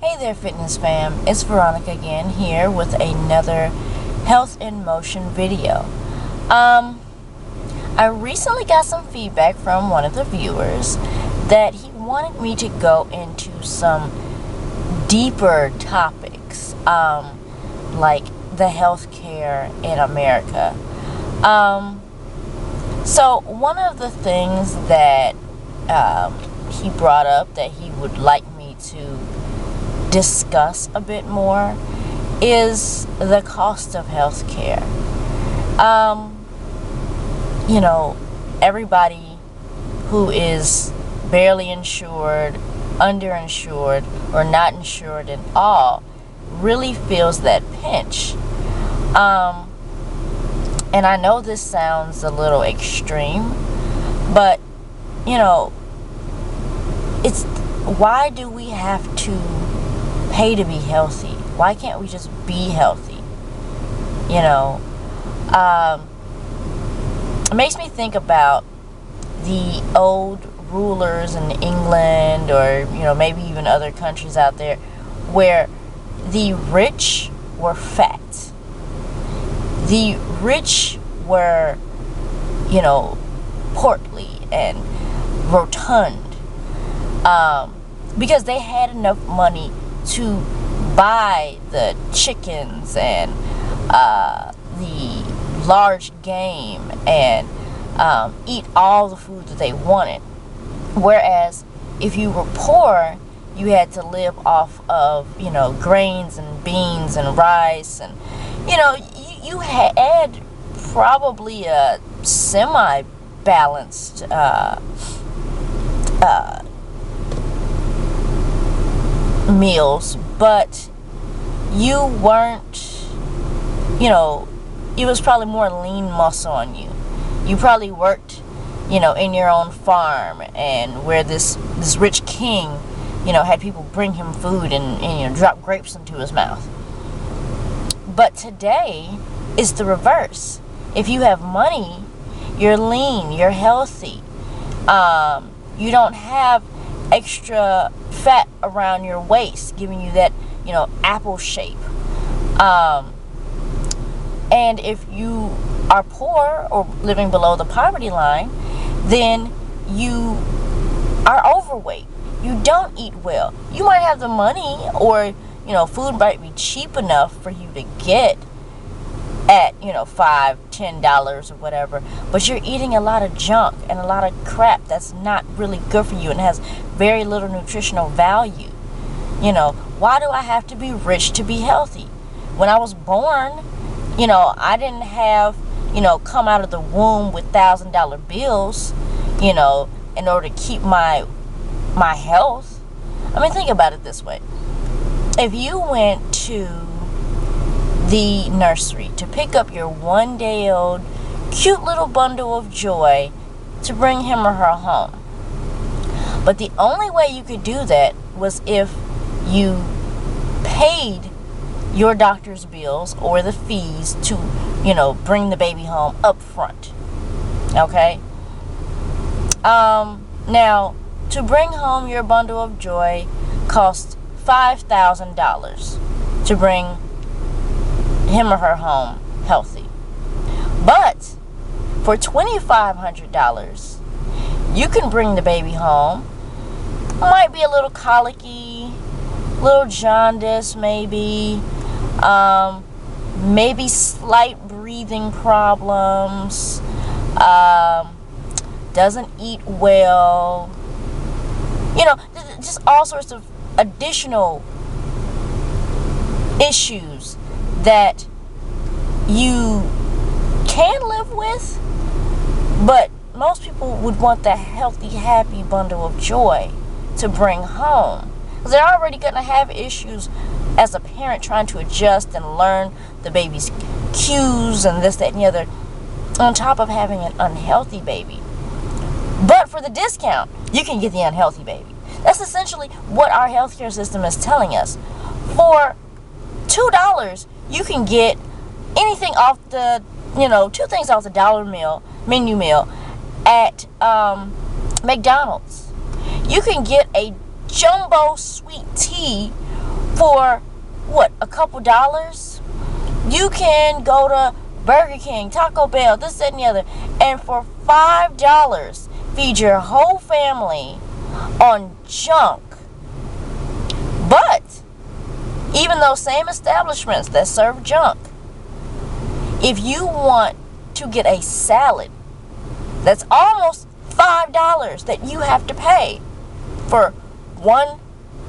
Hey there, fitness fam. It's Veronica again here with another Health in Motion video. I recently got some feedback from one of the viewers that he wanted me to go into some deeper topics, like the healthcare in America. So one of the things that he brought up that he would like me to discuss a bit more is the cost of healthcare. Everybody who is barely insured, underinsured, or not insured at all really feels that pinch. And I know this sounds a little extreme, but it's why do we have to pay to be healthy? Why can't we just be healthy? It makes me think about the old rulers in England, or maybe even other countries out there, where the rich were fat. The rich were, portly and rotund, because they had enough money to buy the chickens and the large game and eat all the food that they wanted. Whereas if you were poor, you had to live off of grains and beans and rice, and you had probably a semi-balanced meals, but you weren't, it was probably more lean muscle on you. You probably worked, in your own farm, and where this rich king, had people bring him food and drop grapes into his mouth. But today is the reverse. If you have money, you're lean, you're healthy. You don't have extra fat around your waist, giving you that, apple shape. And if you are poor or living below the poverty line, then you are overweight. You don't eat well. You might have the money, or food might be cheap enough for you to get at $5-10 or whatever, but you're eating a lot of junk and a lot of crap that's not really good for you and has very little nutritional value. Why do I have to be rich to be healthy? When I was born, I didn't have come out of the womb with $1,000 bills in order to keep my health. I mean, think about it this way. If you went to the nursery to pick up your 1-day-old cute little bundle of joy to bring him or her home, but the only way you could do that was if you paid your doctor's bills or the fees to bring the baby home up front. Okay? Now, to bring home your bundle of joy costs $5,000 to bring him or her home healthy. But for $2,500, you can bring the baby home. Might be a little colicky, little jaundice maybe, maybe slight breathing problems, doesn't eat well, just all sorts of additional issues that you can live with, but most people would want that healthy, happy bundle of joy to bring home, because they're already going to have issues as a parent trying to adjust and learn the baby's cues and this, that, and the other, on top of having an unhealthy baby. But for the discount, you can get the unhealthy baby. That's essentially what our healthcare system is telling us. For $2, you can get anything off the, two things off the menu meal at McDonald's. You can get a jumbo sweet tea for what, a couple dollars, you can go to Burger King, Taco Bell, this, that, and the other, and for $5 feed your whole family on junk. But even those same establishments that serve junk, if you want to get a salad, that's almost $5 that you have to pay for one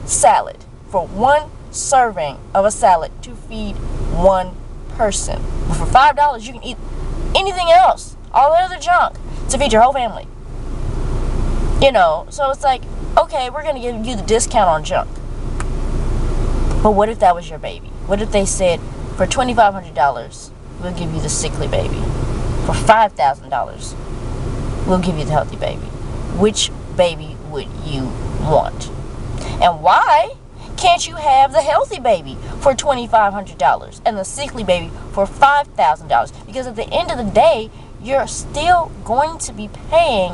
salad, for one serving of a salad to feed one person. But for $5 you can eat anything else, all the other junk, to feed your whole family. So it's like, okay, we're going to give you the discount on junk. But what if that was your baby? What if they said, for $2,500, we'll give you the sickly baby. For $5,000, we'll give you the healthy baby. Which baby would you want? And why can't you have the healthy baby for $2,500 and the sickly baby for $5,000? Because at the end of the day, you're still going to be paying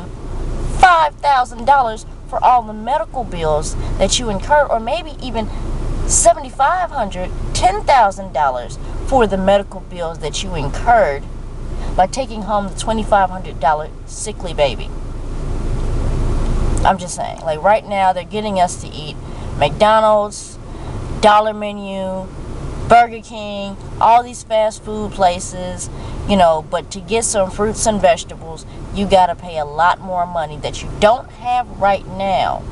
$5,000 for all the medical bills that you incur, or maybe even $7,500, $10,000 for the medical bills that you incurred by taking home the $2,500 sickly baby. I'm just saying, like right now they're getting us to eat McDonald's, Dollar Menu, Burger King, all these fast food places, but to get some fruits and vegetables, you gotta pay a lot more money that you don't have right now.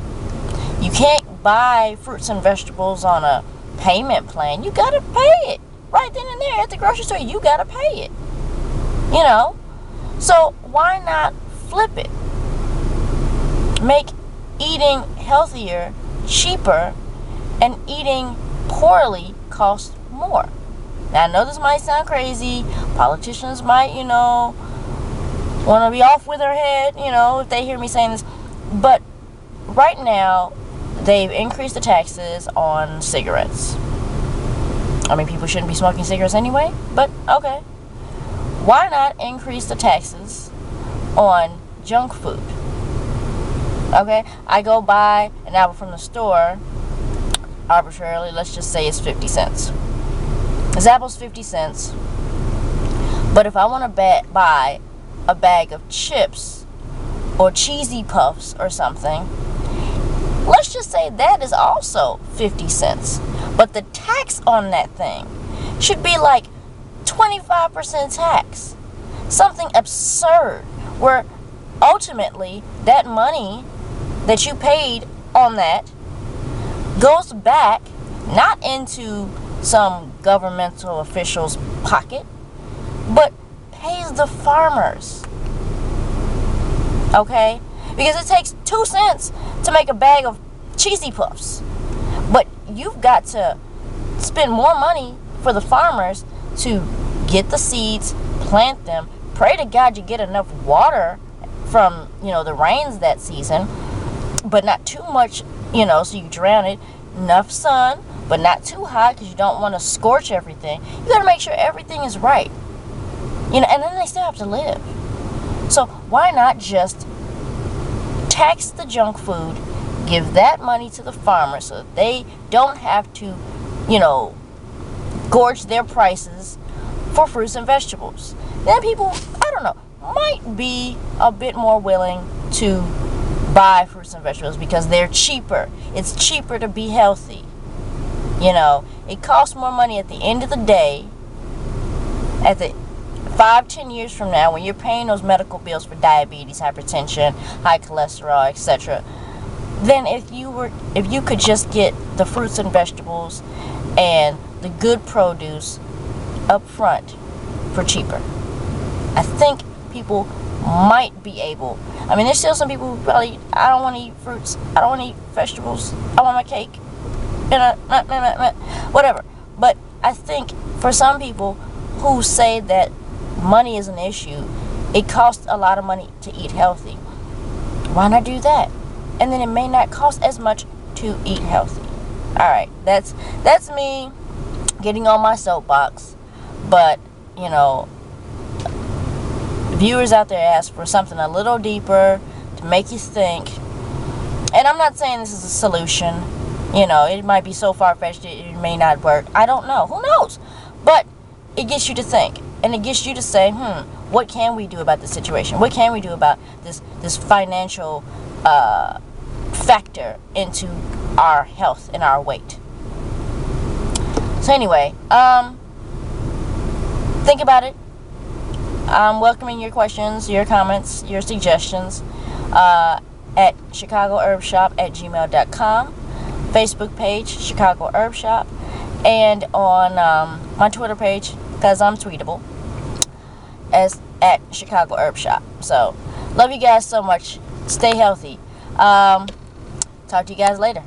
You can't buy fruits and vegetables on a payment plan. You gotta pay it right then and there at the grocery store. You gotta pay it. So why not flip it? Make eating healthier cheaper, and eating poorly cost more. Now I know this might sound crazy. Politicians might, want to be off with their head, if they hear me saying this. But right now, they've increased the taxes on cigarettes. I mean, people shouldn't be smoking cigarettes anyway, but okay. Why not increase the taxes on junk food? Okay, I go buy an apple from the store, arbitrarily, let's just say it's 50 cents. This apple's 50 cents. But if I want to buy a bag of chips or cheesy puffs or something, let's just say that is also 50 cents. But the tax on that thing should be like 25% tax. Something absurd, where ultimately that money that you paid on that goes back not into some governmental official's pocket, but pays the farmers. Okay? Because it takes 2 cents to make a bag of cheesy puffs. But you've got to spend more money for the farmers to get the seeds, plant them, pray to God you get enough water from, the rains that season, but not too much, so you drown it. Enough sun, but not too hot because you don't want to scorch everything. You got to make sure everything is right. And then they still have to live. So why not just tax the junk food, give that money to the farmers so that they don't have to, gorge their prices for fruits and vegetables. Then people, might be a bit more willing to buy fruits and vegetables because they're cheaper. It's cheaper to be healthy. It costs more money at the end of the day, at the 5-10 years from now, when you're paying those medical bills for diabetes, hypertension, high cholesterol, etc., than if you could just get the fruits and vegetables and the good produce up front for cheaper. I think people might be able. I mean, there's still some people who probably, I don't want to eat fruits, I don't want to eat vegetables, I want my cake, whatever. But I think for some people who say that money is an issue, it costs a lot of money to eat healthy. Why not do that? And then it may not cost as much to eat healthy. Alright, that's me getting on my soapbox. But, viewers out there ask for something a little deeper to make you think. And I'm not saying this is a solution. You know, it might be so far-fetched it may not work. I don't know. Who knows? But it gets you to think, and it gets you to say, what can we do about this situation? What can we do about this financial factor into our health and our weight? So anyway, think about it. I'm welcoming your questions, your comments, your suggestions at chicagoherbshop@gmail.com, Facebook page Chicago Herb Shop, and on my Twitter page, because I'm tweetable, as at Chicago Herb Shop. So love you guys so much. Stay healthy. Talk to you guys later.